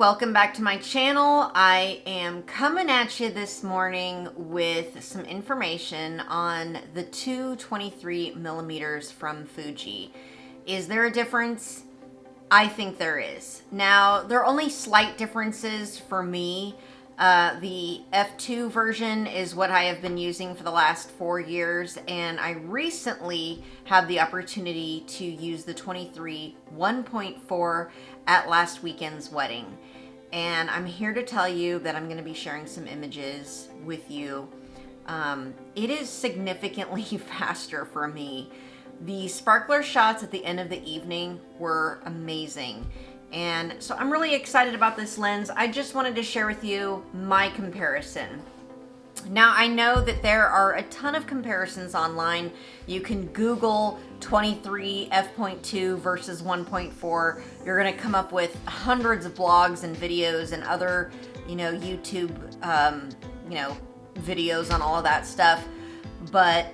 welcome back to my channel. I am coming at you this morning with some information on the 223 millimeters from Fuji. Is there a difference? I think there is. Now, there are only slight differences for me. The F2 version is what I have been using for the last 4 years, and I recently had the opportunity to use the 23 1.4 at last weekend's wedding. And I'm here to tell you that I'm going to be sharing some images with you. It is significantly faster for me. The sparkler shots at the end of the evening were amazing. And so I'm really excited about this lens. I just wanted to share with you my comparison. Now, I know that there are a ton of comparisons online. You can Google 23 f.2 versus 1.4. You're going to come up with hundreds of blogs and videos and other, YouTube, videos on all of that stuff. But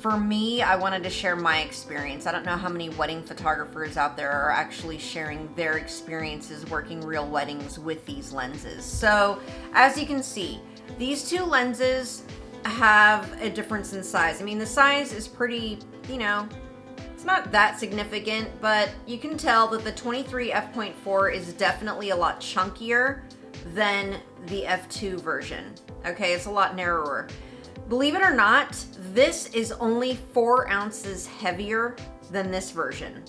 for me, I wanted to share my experience. I don't know how many wedding photographers out there are actually sharing their experiences working real weddings with these lenses. So, as you can see, these two lenses have a difference in size. I mean, the size is pretty, it's not that significant, but you can tell that the 23 f.4 is definitely a lot chunkier than the f2 version. Okay, it's a lot narrower. Believe it or not, this is only 4 ounces heavier than this version.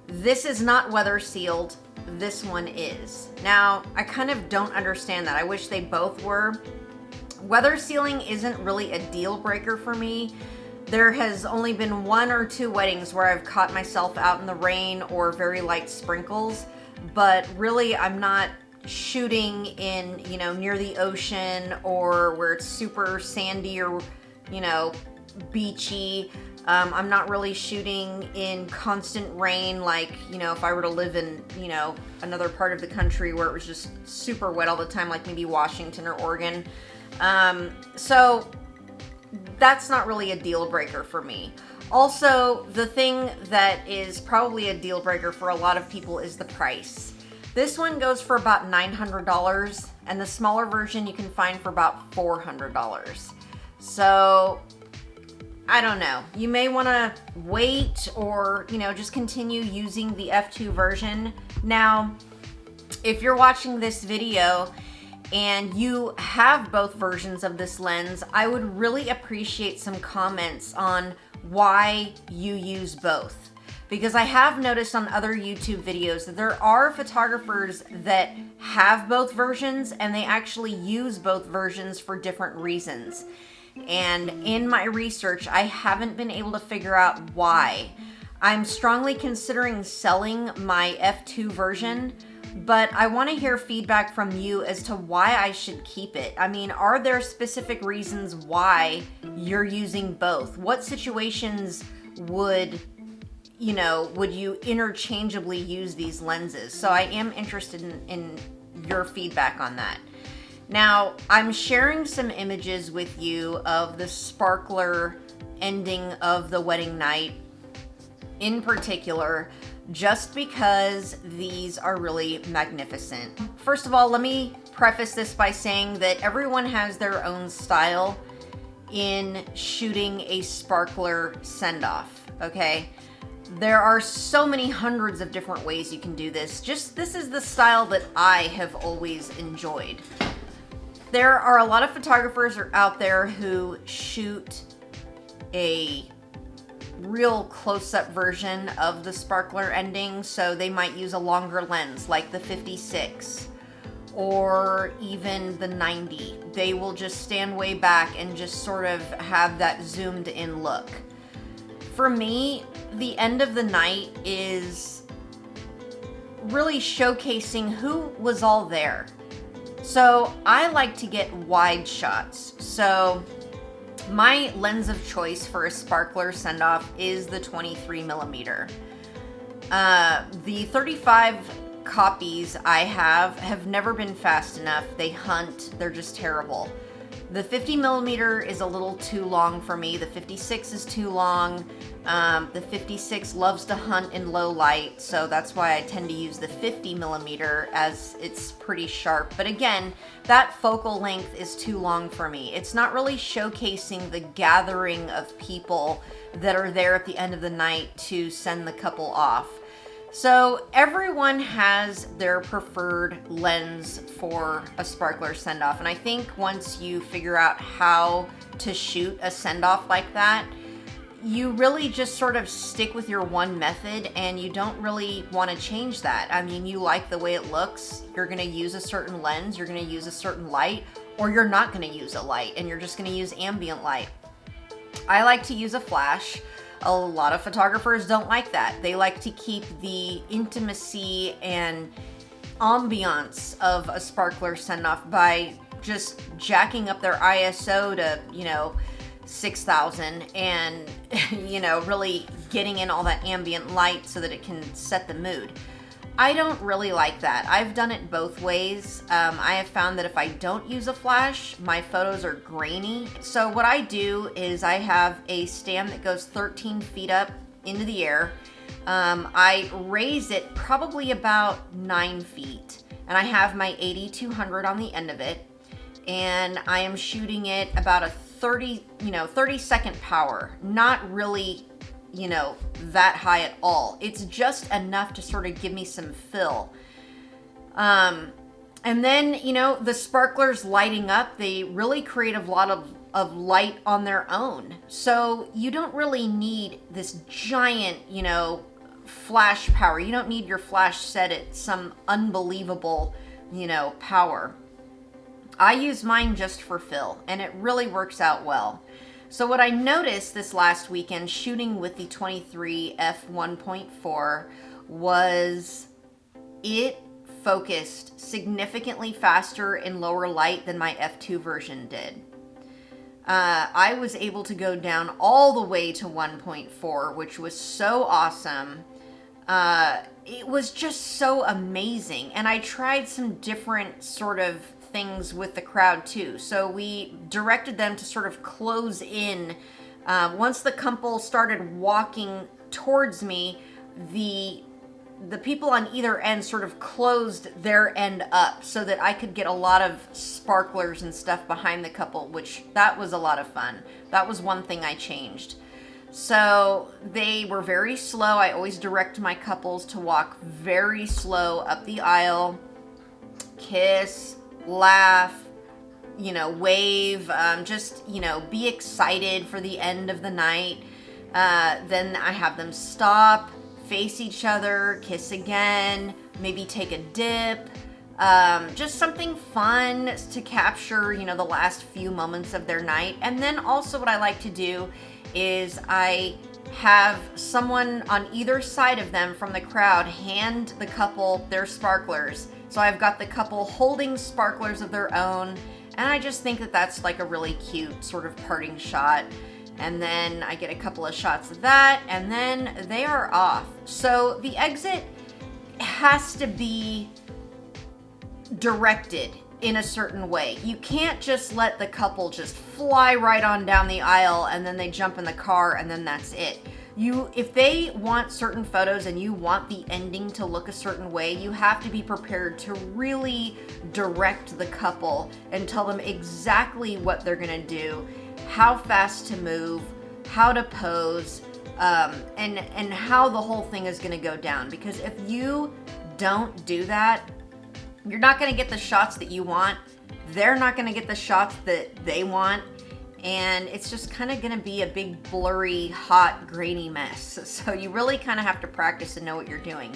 This is not weather sealed. This one is. Now, I kind of don't understand that. I wish they both were. Weather sealing isn't really a deal breaker for me. There has only been 1 or 2 weddings where I've caught myself out in the rain or very light sprinkles, but really I'm not shooting in, near the ocean or where it's super sandy or, beachy. I'm not really shooting in constant rain like, if I were to live in, another part of the country where it was just super wet all the time, like maybe Washington or Oregon. So that's not really a deal breaker for me. Also, the thing that is probably a deal breaker for a lot of people is the price. This one goes for about $900, and the smaller version you can find for about $400. So, I don't know. You may want to wait or, just continue using the f2 version. Now, if you're watching this video and you have both versions of this lens, I would really appreciate some comments on why you use both. Because I have noticed on other YouTube videos that there are photographers that have both versions and they actually use both versions for different reasons. And in my research, I haven't been able to figure out why. I'm strongly considering selling my f2 version, but I want to hear feedback from you as to why I should keep it. I mean, are there specific reasons why you're using both? What situations would you interchangeably use these lenses? So I am interested in your feedback on that. Now, I'm sharing some images with you of the sparkler ending of the wedding night in particular, just because these are really magnificent. First of all, let me preface this by saying that everyone has their own style in shooting a sparkler send-off, okay? There are so many hundreds of different ways you can do this. This is the style that I have always enjoyed. There are a lot of photographers out there who shoot a real close-up version of the sparkler ending, so they might use a longer lens like the 56 or even the 90. They will just stand way back and just sort of have that zoomed in look. For me, the end of the night is really showcasing who was all there. So I like to get wide shots. So my lens of choice for a sparkler send-off is the 23 millimeter. The 35 copies I have never been fast enough. They hunt, they're just terrible. The 50 millimeter is a little too long for me. The 56 is too long. The 56 loves to hunt in low light, so that's why I tend to use the 50 millimeter as it's pretty sharp. But again, that focal length is too long for me. It's not really showcasing the gathering of people that are there at the end of the night to send the couple off. So everyone has their preferred lens for a sparkler send-off, and I think once you figure out how to shoot a send-off like that, you really just sort of stick with your one method and you don't really want to change that. I mean, you like the way it looks, you're going to use a certain lens, you're going to use a certain light, or you're not going to use a light and you're just going to use ambient light. I like to use a flash. A lot of photographers don't like that. They like to keep the intimacy and ambiance of a sparkler send-off by just jacking up their ISO to, 6,000 and, really getting in all that ambient light so that it can set the mood. I don't really like that. I've done it both ways. I have found that if I don't use a flash, my photos are grainy. So what I do is I have a stand that goes 13 feet up into the air. I raise it probably about 9 feet, and I have my 80-200 on the end of it, and I am shooting it about a 30 second power. Not really that high at all. It's just enough to sort of give me some fill. And then, the sparklers lighting up, they really create a lot of light on their own. So you don't really need this giant, flash power. You don't need your flash set at some unbelievable, power. I use mine just for fill, and it really works out well. So what I noticed this last weekend shooting with the 23 f1.4 was it focused significantly faster in lower light than my f2 version did. I was able to go down all the way to 1.4, which was so awesome. It was just so amazing. And I tried some different sort of things with the crowd too. So we directed them to sort of close in. Once the couple started walking towards me, the people on either end sort of closed their end up so that I could get a lot of sparklers and stuff behind the couple, which that was a lot of fun. That was one thing I changed. So they were very slow. I always direct my couples to walk very slow up the aisle, kiss, laugh, wave, just, be excited for the end of the night. Then I have them stop, face each other, kiss again, maybe take a dip, just something fun to capture, the last few moments of their night. And then also what I like to do is I have someone on either side of them from the crowd hand the couple their sparklers. So I've got the couple holding sparklers of their own, and I just think that that's like a really cute sort of parting shot. And then I get a couple of shots of that, and then they are off. So the exit has to be directed in a certain way. You can't just let the couple just fly right on down the aisle and then they jump in the car and then that's it. If they want certain photos and you want the ending to look a certain way, you have to be prepared to really direct the couple and tell them exactly what they're gonna do, how fast to move, how to pose, and how the whole thing is gonna go down. Because if you don't do that, you're not gonna get the shots that you want. They're not gonna get the shots that they want. And it's just kind of going to be a big blurry, hot, grainy mess. So you really kind of have to practice and know what you're doing.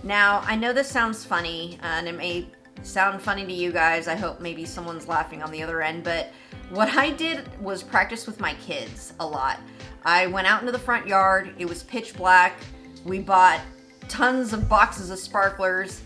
Now, I know this sounds funny, and it may sound funny to you guys. I hope maybe someone's laughing on the other end, but what I did was practice with my kids a lot. I went out into the front yard. It was pitch black. We bought tons of boxes of sparklers,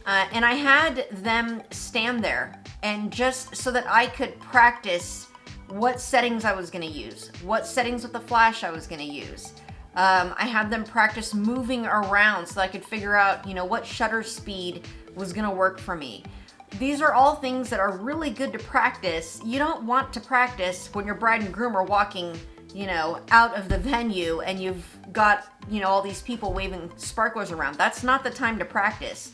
and I had them stand there, and just so that I could practice what settings I was going to use, what settings with the flash I was going to use. I had them practice moving around so I could figure out, what shutter speed was going to work for me. these are all things that are really good to practice. You don't want to practice when your bride and groom are walking, you know, out of the venue and you've got, you know, all these people waving sparklers around. That's not the time to practice.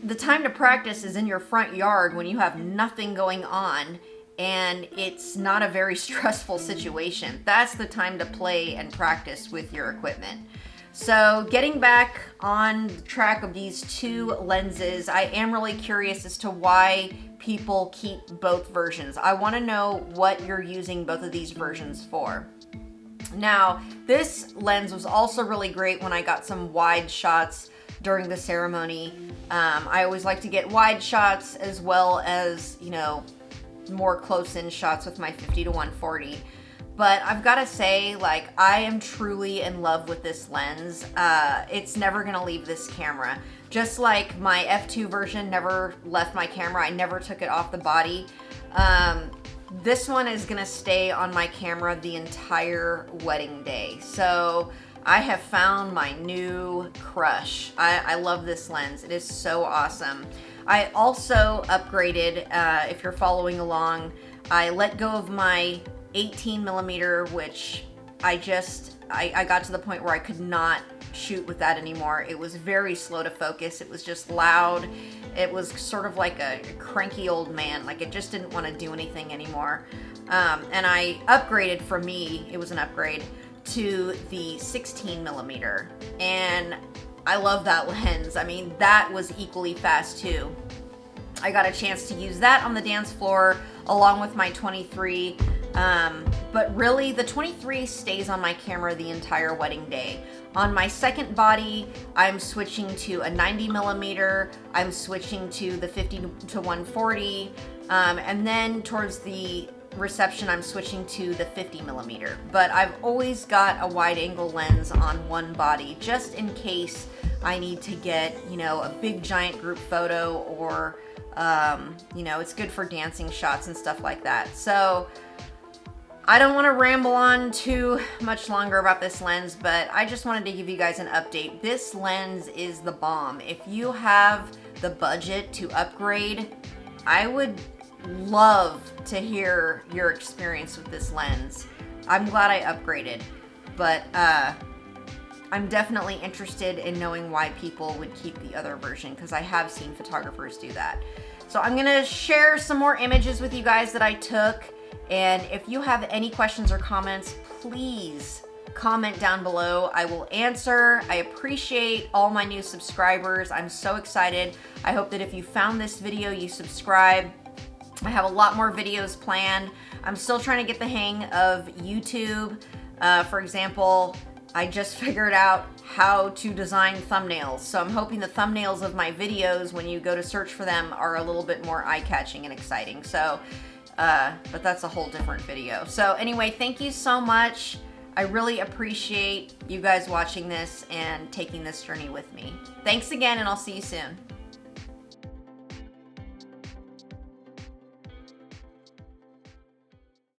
The time to practice is in your front yard when you have nothing going on and it's not a very stressful situation. That's the time to play and practice with your equipment. So getting back on the track of these two lenses, I am really curious as to why people keep both versions. I want to know what you're using both of these versions for. Now, this lens was also really great when I got some wide shots during the ceremony. I always like to get wide shots as well as, you know, more close-in shots with my 50-140. But I've got to say, like, I am truly in love with this lens. It's never going to leave this camera. Just like my f2 version never left my camera. I never took it off the body. This one is going to stay on my camera the entire wedding day. So I have found my new crush. I love this lens. It is so awesome. I also upgraded, if you're following along, I let go of my 18 millimeter, which I got to the point where I could not shoot with that anymore. It was very slow to focus. It was just loud. It was sort of like a cranky old man. Like, it just didn't want to do anything anymore. And I upgraded, for me, it was an upgrade, to the 16 millimeter. And I love that lens. I mean, that was equally fast too. I got a chance to use that on the dance floor along with my 23. But really, the 23 stays on my camera the entire wedding day. On my second body, I'm switching to a 90 millimeter. I'm switching to the 50-140. And then towards the reception, I'm switching to the 50 millimeter. But I've always got a wide angle lens on one body, just in case I need to get, you know, a big giant group photo, or, you know, it's good for dancing shots and stuff like that. So I don't want to ramble on too much longer about this lens, but I just wanted to give you guys an update. This lens is the bomb. If you have the budget to upgrade, I would love to hear your experience with this lens. I'm glad I upgraded, but I'm definitely interested in knowing why people would keep the other version, because I have seen photographers do that. So I'm gonna share some more images with you guys that I took. And if you have any questions or comments, please comment down below. I will answer. I appreciate all my new subscribers. I'm so excited. I hope that if you found this video, you subscribe. I have a lot more videos planned. I'm still trying to get the hang of YouTube. For example, I just figured out how to design thumbnails. So I'm hoping the thumbnails of my videos, when you go to search for them, are a little bit more eye-catching and exciting. So but that's a whole different video. So anyway, thank you so much. I really appreciate you guys watching this and taking this journey with me. Thanks again, and I'll see you soon.